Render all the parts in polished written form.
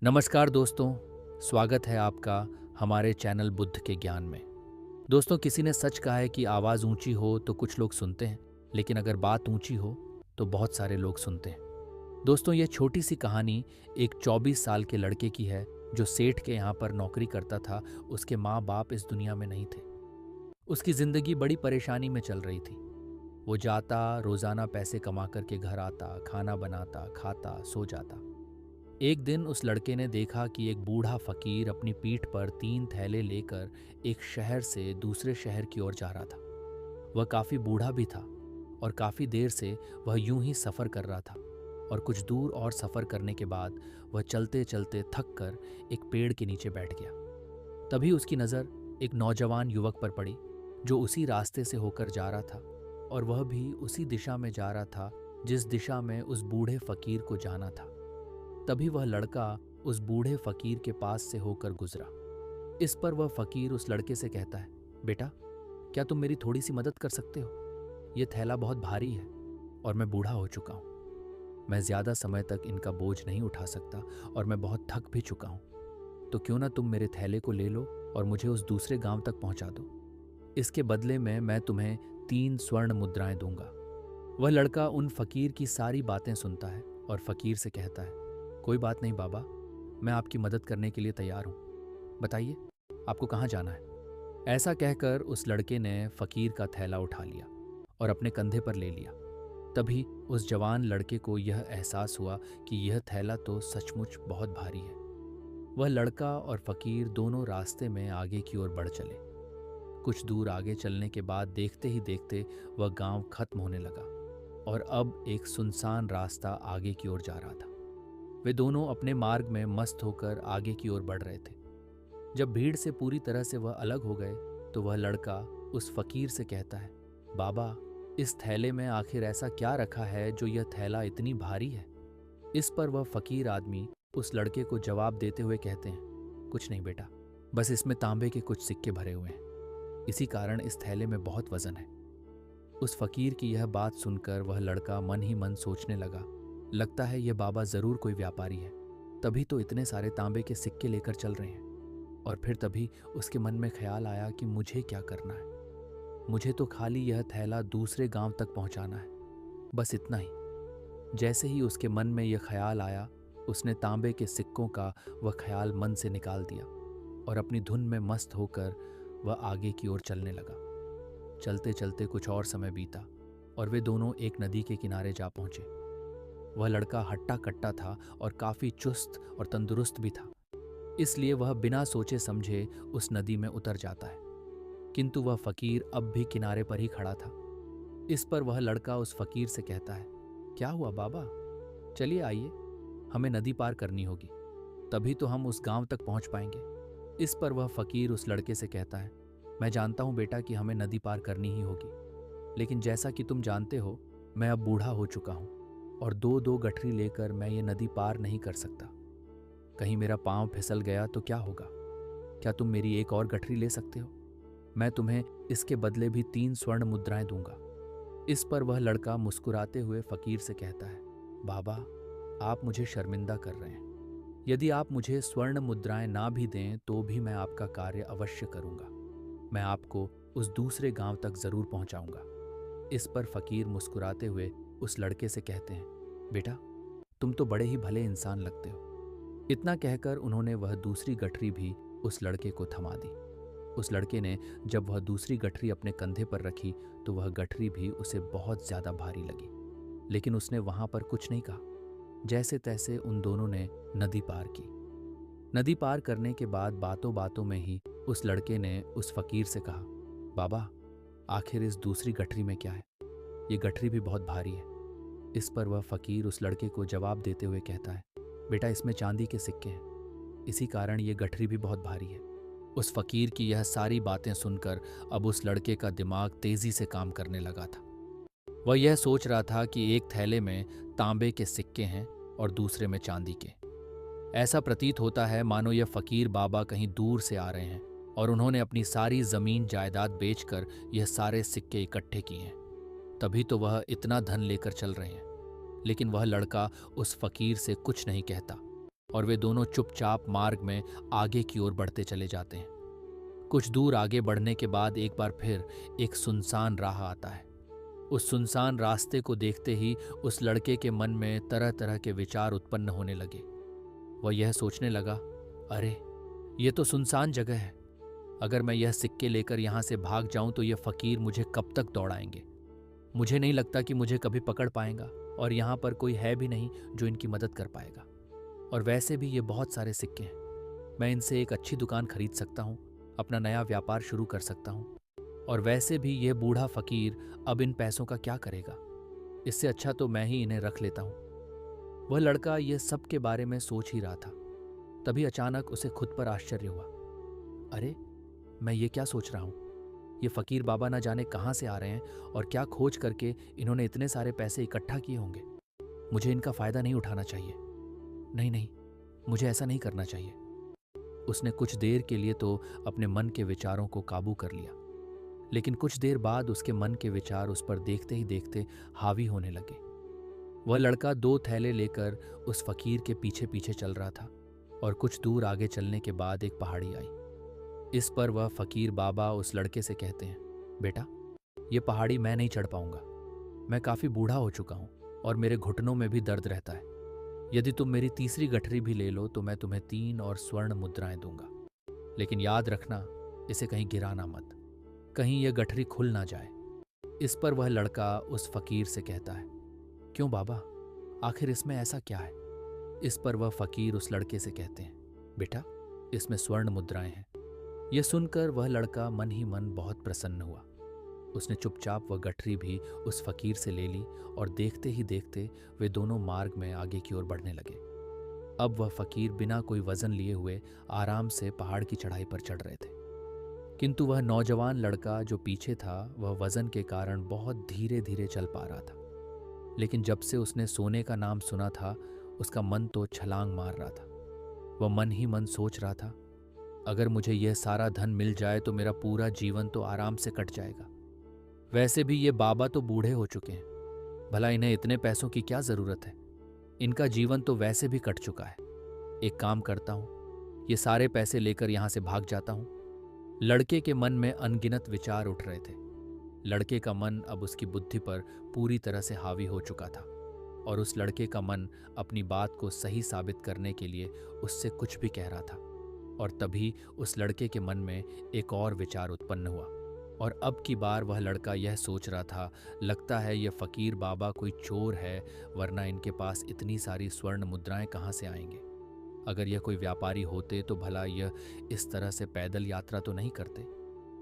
नमस्कार दोस्तों, स्वागत है आपका हमारे चैनल बुद्ध के ज्ञान में। दोस्तों, किसी ने सच कहा है कि आवाज़ ऊंची हो तो कुछ लोग सुनते हैं, लेकिन अगर बात ऊंची हो तो बहुत सारे लोग सुनते हैं। दोस्तों, ये छोटी सी कहानी एक 24 साल के लड़के की है जो सेठ के यहाँ पर नौकरी करता था। उसके माँ बाप इस दुनिया में नहीं थे। उसकी ज़िंदगी बड़ी परेशानी में चल रही थी। वो जाता, रोज़ाना पैसे कमा करके घर आता, खाना बनाता, खाता, सो जाता। एक दिन उस लड़के ने देखा कि एक बूढ़ा फकीर अपनी पीठ पर 3 थैले लेकर एक शहर से दूसरे शहर की ओर जा रहा था। वह काफी बूढ़ा भी था और काफी देर से वह यूं ही सफर कर रहा था। और कुछ दूर और सफर करने के बाद वह चलते चलते थक कर एक पेड़ के नीचे बैठ गया। तभी उसकी नज़र एक नौजवान युवक पर पड़ी जो उसी रास्ते से होकर जा रहा था, और वह भी उसी दिशा में जा रहा था जिस दिशा में उस बूढ़े फकीर को जाना था। तभी वह लड़का उस बूढ़े फकीर के पास से होकर गुजरा। इस पर वह फकीर उस लड़के से कहता है, बेटा, क्या तुम मेरी थोड़ी सी मदद कर सकते हो? ये थैला बहुत भारी है और मैं बूढ़ा हो चुका हूँ। मैं ज़्यादा समय तक इनका बोझ नहीं उठा सकता और मैं बहुत थक भी चुका हूँ। तो क्यों ना तुम मेरे थैले को ले लो और मुझे उस दूसरे गांव तक पहुंचा दो। इसके बदले में मैं तुम्हें 3 स्वर्ण मुद्राएं दूंगा। वह लड़का उन फकीर की सारी बातें सुनता है और फकीर से कहता है, कोई बात नहीं बाबा, मैं आपकी मदद करने के लिए तैयार हूँ। बताइए, आपको कहाँ जाना है? ऐसा कहकर उस लड़के ने फकीर का थैला उठा लिया और अपने कंधे पर ले लिया। तभी उस जवान लड़के को यह एहसास हुआ कि यह थैला तो सचमुच बहुत भारी है। वह लड़का और फकीर दोनों रास्ते में आगे की ओर बढ़ चले। कुछ दूर आगे चलने के बाद देखते ही देखते वह गांव खत्म होने लगा और अब एक सुनसान रास्ता आगे की ओर जा रहा था। वे दोनों अपने मार्ग में मस्त होकर आगे की ओर बढ़ रहे थे। जब भीड़ से पूरी तरह से वह अलग हो गए तो वह लड़का उस फकीर से कहता है, बाबा, इस थैले में आखिर ऐसा क्या रखा है जो यह थैला इतनी भारी है? इस पर वह फकीर आदमी उस लड़के को जवाब देते हुए कहते हैं, कुछ नहीं बेटा, बस इसमें तांबे के कुछ सिक्के भरे हुए हैं। इसी कारण इस थैले में बहुत वजन है। उस फकीर की यह बात सुनकर वह लड़का मन ही मन सोचने लगा, लगता है यह बाबा जरूर कोई व्यापारी है, तभी तो इतने सारे तांबे के सिक्के लेकर चल रहे हैं। और फिर तभी उसके मन में ख्याल आया कि मुझे क्या करना है। मुझे तो खाली यह थैला दूसरे गांव तक पहुंचाना है, बस इतना ही। जैसे ही उसके मन में यह ख्याल आया, उसने तांबे के सिक्कों का वह ख्याल मन से निकाल दिया और अपनी धुन में मस्त होकर वह आगे की ओर चलने लगा। चलते चलते कुछ और समय बीता और वे दोनों एक नदी के किनारे जा पहुंचे। वह लड़का हट्टा कट्टा था और काफी चुस्त और तंदुरुस्त भी था, इसलिए वह बिना सोचे समझे उस नदी में उतर जाता है। किंतु वह फकीर अब भी किनारे पर ही खड़ा था। इस पर वह लड़का उस फकीर से कहता है, क्या हुआ बाबा? चलिए आइए, हमें नदी पार करनी होगी, तभी तो हम उस गांव तक पहुंच पाएंगे। इस पर वह फकीर उस लड़के से कहता है, मैं जानता हूं बेटा कि हमें नदी पार करनी ही होगी, लेकिन जैसा कि तुम जानते हो, मैं अब बूढ़ा हो चुका हूं और 2-2 गठरी लेकर मैं ये नदी पार नहीं कर सकता। कहीं मेरा पांव फिसल गया तो क्या होगा? क्या तुम मेरी एक और गठरी ले सकते हो? मैं तुम्हें इसके बदले भी 3 स्वर्ण मुद्राएं दूंगा। इस पर वह लड़का मुस्कुराते हुए फकीर से कहता है, बाबा, आप मुझे शर्मिंदा कर रहे हैं। यदि आप मुझे स्वर्ण मुद्राएं ना भी दें तो भी मैं आपका कार्य अवश्य करूंगा। मैं आपको उस दूसरे गांव तक जरूर पहुंचाऊंगा। इस पर फकीर मुस्कुराते हुए उस लड़के से कहते हैं, बेटा, तुम तो बड़े ही भले इंसान लगते हो। इतना कहकर उन्होंने वह दूसरी गठरी भी उस लड़के को थमा दी। उस लड़के ने जब वह दूसरी गठरी अपने कंधे पर रखी तो वह गठरी भी उसे बहुत ज्यादा भारी लगी, लेकिन उसने वहां पर कुछ नहीं कहा। जैसे तैसे उन दोनों ने नदी पार की। नदी पार करने के बाद बातों बातों में ही उस लड़के ने उस फकीर से कहा, बाबा, आखिर इस दूसरी गठरी में क्या है? ये गठरी भी बहुत भारी है। इस पर वह फकीर उस लड़के को जवाब देते हुए कहता है, बेटा, इसमें चांदी के सिक्के हैं, इसी कारण ये गठरी भी बहुत भारी है। उस फकीर की यह सारी बातें सुनकर अब उस लड़के का दिमाग तेजी से काम करने लगा था। वह यह सोच रहा था कि एक थैले में तांबे के सिक्के हैं और दूसरे में चांदी के। ऐसा प्रतीत होता है मानो यह फकीर बाबा कहीं दूर से आ रहे हैं और उन्होंने अपनी सारी जमीन जायदाद बेचकर यह सारे सिक्के इकट्ठे किए हैं, तभी तो वह इतना धन लेकर चल रहे हैं। लेकिन वह लड़का उस फकीर से कुछ नहीं कहता और वे दोनों चुपचाप मार्ग में आगे की ओर बढ़ते चले जाते हैं। कुछ दूर आगे बढ़ने के बाद एक बार फिर एक सुनसान राह आता है। उस सुनसान रास्ते को देखते ही उस लड़के के मन में तरह तरह के विचार उत्पन्न होने लगे। वह यह सोचने लगा, अरे ये तो सुनसान जगह है। अगर मैं यह सिक्के लेकर यहाँ से भाग जाऊं तो ये फकीर मुझे कब तक दौड़ाएंगे। मुझे नहीं लगता कि मुझे कभी पकड़ पाएगा, और यहाँ पर कोई है भी नहीं जो इनकी मदद कर पाएगा। और वैसे भी ये बहुत सारे सिक्के हैं, मैं इनसे एक अच्छी दुकान खरीद सकता हूँ, अपना नया व्यापार शुरू कर सकता हूँ। और वैसे भी यह बूढ़ा फकीर अब इन पैसों का क्या करेगा। इससे अच्छा तो मैं ही इन्हें रख लेता हूँ। वह लड़का यह सब के बारे में सोच ही रहा था, तभी अचानक उसे खुद पर आश्चर्य हुआ। अरे मैं ये क्या सोच रहा हूँ। ये फकीर बाबा ना जाने कहाँ से आ रहे हैं और क्या खोज करके इन्होंने इतने सारे पैसे इकट्ठा किए होंगे। मुझे इनका फायदा नहीं उठाना चाहिए। नहीं नहीं, मुझे ऐसा नहीं करना चाहिए। उसने कुछ देर के लिए तो अपने मन के विचारों को काबू कर लिया, लेकिन कुछ देर बाद उसके मन के विचार उस पर देखते ही देखते हावी होने लगे। वह लड़का 2 थैले लेकर उस फकीर के पीछे पीछे चल रहा था, और कुछ दूर आगे चलने के बाद एक पहाड़ी आई। इस पर वह फकीर बाबा उस लड़के से कहते हैं, बेटा ये पहाड़ी मैं नहीं चढ़ पाऊंगा। मैं काफ़ी बूढ़ा हो चुका हूँ और मेरे घुटनों में भी दर्द रहता है। यदि तुम मेरी तीसरी गठरी भी ले लो तो मैं तुम्हें 3 और स्वर्ण मुद्राएं दूंगा, लेकिन याद रखना इसे कहीं गिराना मत, कहीं यह गठरी खुल ना जाए। इस पर वह लड़का उस फकीर से कहता है, क्यों बाबा, आखिर इसमें ऐसा क्या है। इस पर वह फकीर उस लड़के से कहते हैं, बेटा इसमें स्वर्ण मुद्राएं हैं। यह सुनकर वह लड़का मन ही मन बहुत प्रसन्न हुआ। उसने चुपचाप वह गठरी भी उस फकीर से ले ली, और देखते ही देखते वे दोनों मार्ग में आगे की ओर बढ़ने लगे। अब वह फकीर बिना कोई वजन लिए हुए आराम से पहाड़ की चढ़ाई पर चढ़ रहे थे, किंतु वह नौजवान लड़का जो पीछे था वह वजन के कारण बहुत धीरे धीरे चल पा रहा था। लेकिन जब से उसने सोने का नाम सुना था उसका मन तो छलांग मार रहा था। वह मन ही मन सोच रहा था, अगर मुझे यह सारा धन मिल जाए तो मेरा पूरा जीवन तो आराम से कट जाएगा। वैसे भी ये बाबा तो बूढ़े हो चुके हैं, भला इन्हें इतने पैसों की क्या जरूरत है। इनका जीवन तो वैसे भी कट चुका है। एक काम करता हूँ, ये सारे पैसे लेकर यहाँ से भाग जाता हूँ। लड़के के मन में अनगिनत विचार उठ रहे थे। लड़के का मन अब उसकी बुद्धि पर पूरी तरह से हावी हो चुका था, और उस लड़के का मन अपनी बात को सही साबित करने के लिए उससे कुछ भी कह रहा था। और तभी उस लड़के के मन में एक और विचार उत्पन्न हुआ, और अब की बार वह लड़का यह सोच रहा था, लगता है यह फकीर बाबा कोई चोर है, वरना इनके पास इतनी सारी स्वर्ण मुद्राएं कहाँ से आएंगे। अगर यह कोई व्यापारी होते तो भला यह इस तरह से पैदल यात्रा तो नहीं करते,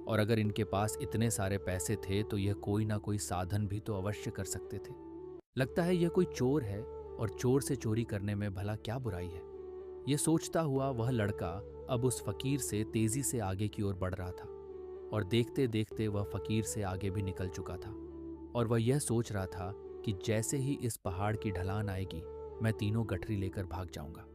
और अगर इनके पास इतने सारे पैसे थे तो यह कोई ना कोई साधन भी तो अवश्य कर सकते थे। लगता है यह कोई चोर है, और चोर से चोरी करने में भला क्या बुराई है। यह सोचता हुआ वह लड़का अब उस फकीर से तेजी से आगे की ओर बढ़ रहा था, और देखते देखते वह फकीर से आगे भी निकल चुका था। और वह यह सोच रहा था कि जैसे ही इस पहाड़ की ढलान आएगी मैं तीनों गठरी लेकर भाग जाऊंगा।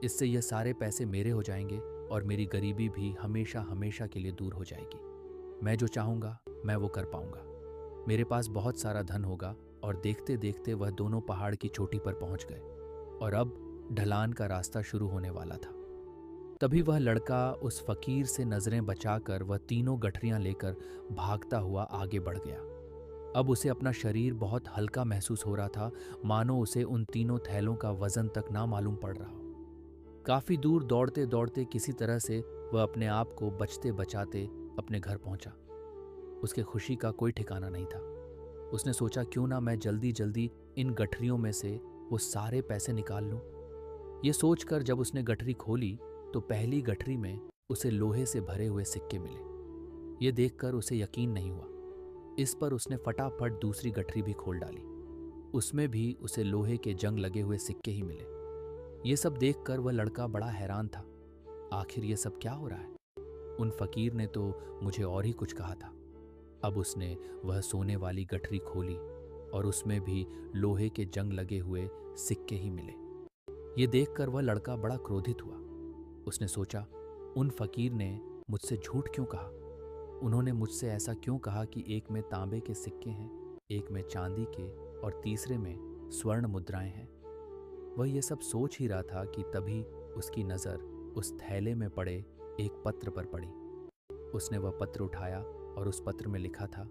इससे यह सारे पैसे मेरे हो जाएंगे और मेरी गरीबी भी हमेशा हमेशा के लिए दूर हो जाएगी। मैं जो चाहूँगा मैं वो कर पाऊंगा। मेरे पास बहुत सारा धन होगा। और देखते देखते वह दोनों पहाड़ की चोटी पर पहुंच गए, और अब ढलान का रास्ता शुरू होने वाला था। तभी वह लड़का उस फकीर से नजरें बचाकर वह तीनों गठरियां लेकर भागता हुआ आगे बढ़ गया। अब उसे अपना शरीर बहुत हल्का महसूस हो रहा था, मानो उसे उन तीनों थैलों का वजन तक ना मालूम पड़ रहा हो। काफी दूर दौड़ते दौड़ते किसी तरह से वह अपने आप को बचते बचाते अपने घर पहुंचा। उसके खुशी का कोई ठिकाना नहीं था। उसने सोचा, क्यों ना मैं जल्दी जल्दी इन गठरियों में से वो सारे पैसे निकाल लूं। ये सोचकर जब उसने गठरी खोली तो पहली गठरी में उसे लोहे से भरे हुए सिक्के मिले। ये देखकर उसे यकीन नहीं हुआ। इस पर उसने फटाफट दूसरी गठरी भी खोल डाली। उसमें भी उसे लोहे के जंग लगे हुए सिक्के ही मिले। ये सब देखकर वह लड़का बड़ा हैरान था। आखिर ये सब क्या हो रहा है। उन फकीर ने तो मुझे और ही कुछ कहा था। अब उसने वह सोने वाली गठरी खोली और उसमें भी लोहे के जंग लगे हुए सिक्के ही मिले। ये देखकर वह लड़का बड़ा क्रोधित हुआ। उसने सोचा, उन फकीर ने मुझसे झूठ क्यों कहा। उन्होंने मुझसे ऐसा क्यों कहा कि एक में तांबे के सिक्के हैं, एक में चांदी के और तीसरे में स्वर्ण मुद्राएं हैं। वह ये सब सोच ही रहा था कि तभी उसकी नज़र उस थैले में पड़े एक पत्र पर पड़ी। उसने वह पत्र उठाया और उस पत्र में लिखा था,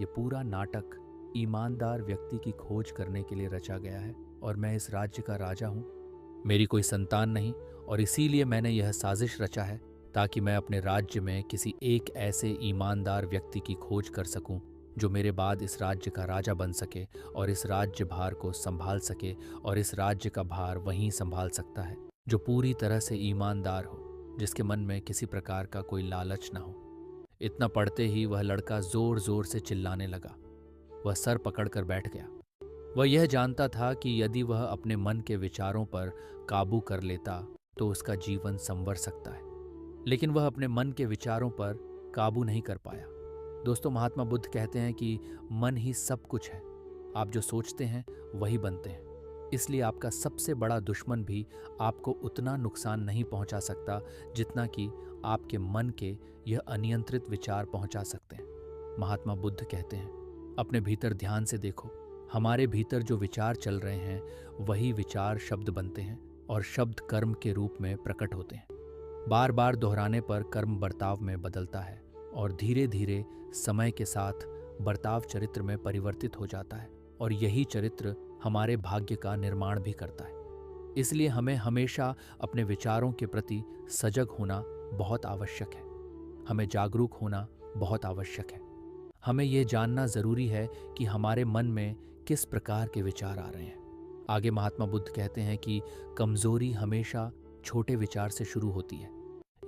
ये पूरा नाटक ईमानदार व्यक्ति की खोज करने के लिए रचा गया है और मैं इस राज्य का राजा हूँ। मेरी कोई संतान नहीं और इसीलिए मैंने यह साजिश रचा है ताकि मैं अपने राज्य में किसी एक ऐसे ईमानदार व्यक्ति की खोज कर सकूं जो मेरे बाद इस राज्य का राजा बन सके और इस राज्य भार को संभाल सके और इस राज्य का भार वहीं संभाल सकता है, जो पूरी तरह से ईमानदार हो, जिसके मन में किसी प्रकार का कोई लालच ना हो। इतना पढ़ते ही वह लड़का जोर जोर से चिल्लाने लगा। वह सर पकड़कर बैठ गया। वह यह जानता था कि यदि वह अपने मन के विचारों पर काबू कर लेता तो उसका जीवन संवर सकता है, लेकिन वह अपने मन के विचारों पर काबू नहीं कर पाया। दोस्तों, महात्मा बुद्ध कहते हैं कि मन ही सब कुछ है। आप जो सोचते हैं वही बनते हैं। इसलिए आपका सबसे बड़ा दुश्मन भी आपको उतना नुकसान नहीं पहुंचा सकता जितना कि आपके मन के यह अनियंत्रित विचार पहुंचा सकते हैं। महात्मा बुद्ध कहते हैं, अपने भीतर ध्यान से देखो। हमारे भीतर जो विचार चल रहे हैं वही विचार शब्द बनते हैं और शब्द कर्म के रूप में प्रकट होते हैं। बार बार दोहराने पर कर्म बर्ताव में बदलता है और धीरे धीरे समय के साथ बर्ताव चरित्र में परिवर्तित हो जाता है और यही चरित्र हमारे भाग्य का निर्माण भी करता है। इसलिए हमें हमेशा अपने विचारों के प्रति सजग होना बहुत आवश्यक है। हमें जागरूक होना बहुत आवश्यक है। हमें यह जानना जरूरी है कि हमारे मन में किस प्रकार के विचार आ रहे हैं। आगे महात्मा बुद्ध कहते हैं कि कमजोरी हमेशा छोटे विचार से शुरू होती है।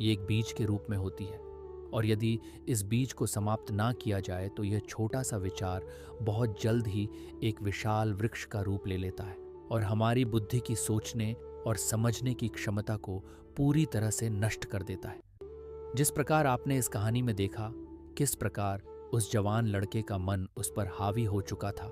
ये एक बीज के रूप में होती है और यदि इस बीज को समाप्त ना किया जाए तो यह छोटा सा विचार बहुत जल्द ही एक विशाल वृक्ष का रूप ले लेता है और हमारी बुद्धि की सोचने और समझने की क्षमता को पूरी तरह से नष्ट कर देता है। जिस प्रकार आपने इस कहानी में देखा किस प्रकार उस जवान लड़के का मन उस पर हावी हो चुका था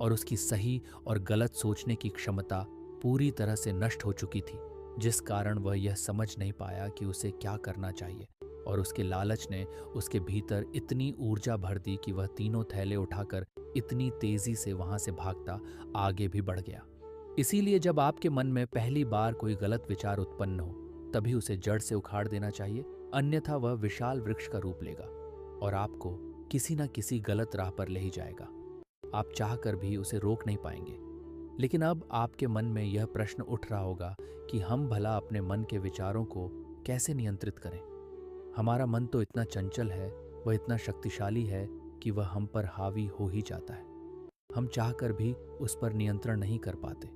और उसकी सही और गलत सोचने की क्षमता पूरी तरह से नष्ट हो चुकी थी, जिस कारण वह यह समझ नहीं पाया कि उसे क्या करना चाहिए और उसके लालच ने उसके भीतर इतनी ऊर्जा भर दी कि वह तीनों थैले उठाकर इतनी तेजी से वहां से भागता आगे भी बढ़ गया। इसीलिए जब आपके मन में पहली बार कोई गलत विचार उत्पन्न हो तभी उसे जड़ से उखाड़ देना चाहिए, अन्यथा वह विशाल वृक्ष का रूप लेगा और आपको किसी न किसी गलत राह पर ले ही जाएगा। आप चाहकर भी उसे रोक नहीं पाएंगे। लेकिन अब आपके मन में यह प्रश्न उठ रहा होगा कि हम भला अपने मन के विचारों को कैसे नियंत्रित करें। हमारा मन तो इतना चंचल है, वह इतना शक्तिशाली है कि वह हम पर हावी हो ही जाता है। हम चाहकर भी उस पर नियंत्रण नहीं कर पाते।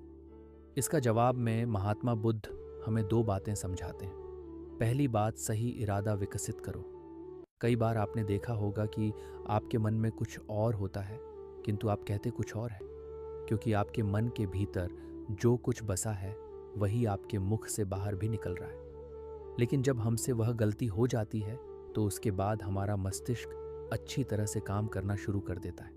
इसका जवाब में महात्मा बुद्ध हमें दो बातें समझाते हैं। पहली बात, सही इरादा विकसित करो। कई बार आपने देखा होगा कि आपके मन में कुछ और होता है किंतु आप कहते कुछ और है, क्योंकि आपके मन के भीतर जो कुछ बसा है वही आपके मुख से बाहर भी निकल रहा है। लेकिन जब हमसे वह गलती हो जाती है तो उसके बाद हमारा मस्तिष्क अच्छी तरह से काम करना शुरू कर देता है।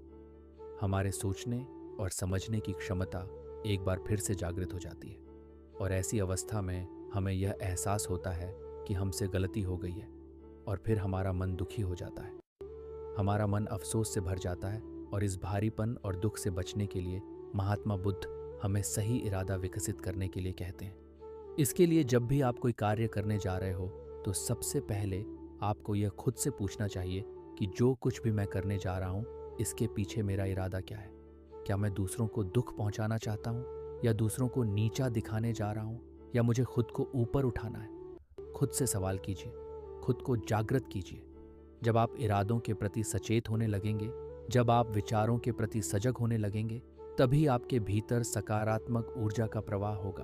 हमारे सोचने और समझने की क्षमता एक बार फिर से जागृत हो जाती है और ऐसी अवस्था में हमें यह एहसास होता है कि हमसे गलती हो गई है और फिर हमारा मन दुखी हो जाता है। हमारा मन अफसोस से भर जाता है और इस भारीपन और दुख से बचने के लिए महात्मा बुद्ध हमें सही इरादा विकसित करने के लिए कहते हैं। इसके लिए जब भी आप कोई कार्य करने जा रहे हो तो सबसे पहले आपको यह खुद से पूछना चाहिए कि जो कुछ भी मैं करने जा रहा हूँ इसके पीछे मेरा इरादा क्या है। क्या मैं दूसरों को दुख पहुंचाना चाहता हूँ या दूसरों को नीचा दिखाने जा रहा हूँ या मुझे खुद को ऊपर उठाना है। खुद से सवाल कीजिए, खुद को जागृत कीजिए। जब आप इरादों के प्रति सचेत होने लगेंगे, जब आप विचारों के प्रति सजग होने लगेंगे, तभी आपके भीतर सकारात्मक ऊर्जा का प्रवाह होगा।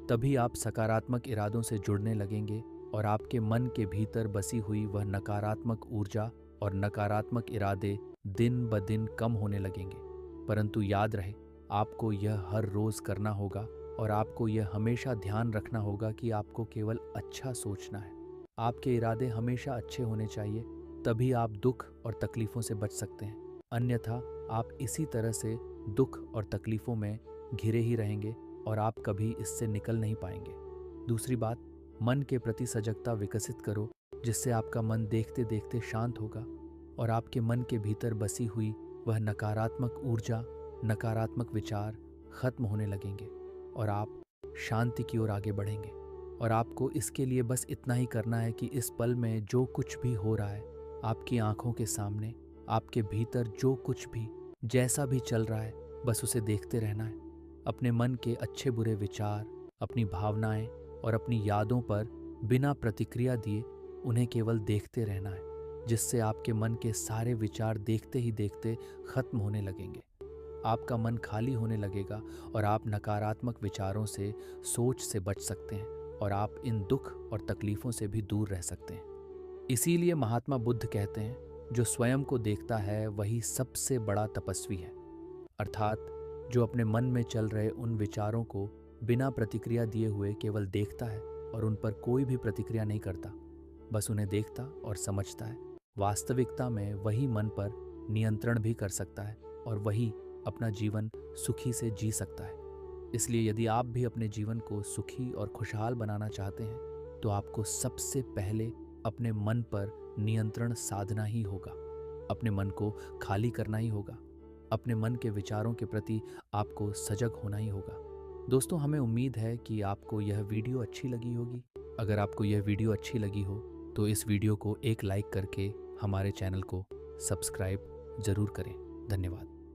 तभी आप सकारात्मक इरादों से जुड़ने लगेंगे और आपके मन के भीतर बसी हुई वह नकारात्मक ऊर्जा और नकारात्मक इरादे दिन ब दिन कम होने लगेंगे। परंतु याद रहे, आपको यह हर रोज करना होगा और आपको यह हमेशा ध्यान रखना होगा कि आपको केवल अच्छा सोचना है। आपके इरादे हमेशा अच्छे होने चाहिए, तभी आप दुख और तकलीफों से बच सकते हैं। अन्यथा आप इसी तरह से दुख और तकलीफों में घिरे ही रहेंगे और आप कभी इससे निकल नहीं पाएंगे। दूसरी बात, मन के प्रति सजगता विकसित करो, जिससे आपका मन देखते देखते शांत होगा और आपके मन के भीतर बसी हुई वह नकारात्मक ऊर्जा, नकारात्मक विचार खत्म होने लगेंगे और आप शांति की ओर आगे बढ़ेंगे। और आपको इसके लिए बस इतना ही करना है कि इस पल में जो कुछ भी हो रहा है, आपकी आंखों के सामने, आपके भीतर जो कुछ भी, जैसा भी चल रहा है, बस उसे देखते रहना है। अपने मन के अच्छे बुरे विचार, अपनी भावनाएं और अपनी यादों पर बिना प्रतिक्रिया दिए उन्हें केवल देखते रहना है, जिससे आपके मन के सारे विचार देखते ही देखते खत्म होने लगेंगे। आपका मन खाली होने लगेगा और आप नकारात्मक विचारों से, सोच से बच सकते हैं और आप इन दुख और तकलीफों से भी दूर रह सकते हैं। इसीलिए महात्मा बुद्ध कहते हैं, जो स्वयं को देखता है वही सबसे बड़ा तपस्वी है। अर्थात जो अपने मन में चल रहे उन विचारों को बिना प्रतिक्रिया दिए हुए केवल देखता है और उन पर कोई भी प्रतिक्रिया नहीं करता, बस उन्हें देखता और समझता है। वास्तविकता में वही मन पर नियंत्रण भी कर सकता है और वही अपना जीवन सुखी से जी सकता है। इसलिए यदि आप भी अपने जीवन को सुखी और खुशहाल बनाना चाहते हैं तो आपको सबसे पहले अपने मन पर नियंत्रण साधना ही होगा। अपने मन को खाली करना ही होगा। अपने मन के विचारों के प्रति आपको सजग होना ही होगा। दोस्तों, हमें उम्मीद है कि आपको यह वीडियो अच्छी लगी होगी। अगर आपको यह वीडियो अच्छी लगी हो तो इस वीडियो को एक लाइक करके हमारे चैनल को सब्सक्राइब ज़रूर करें। धन्यवाद।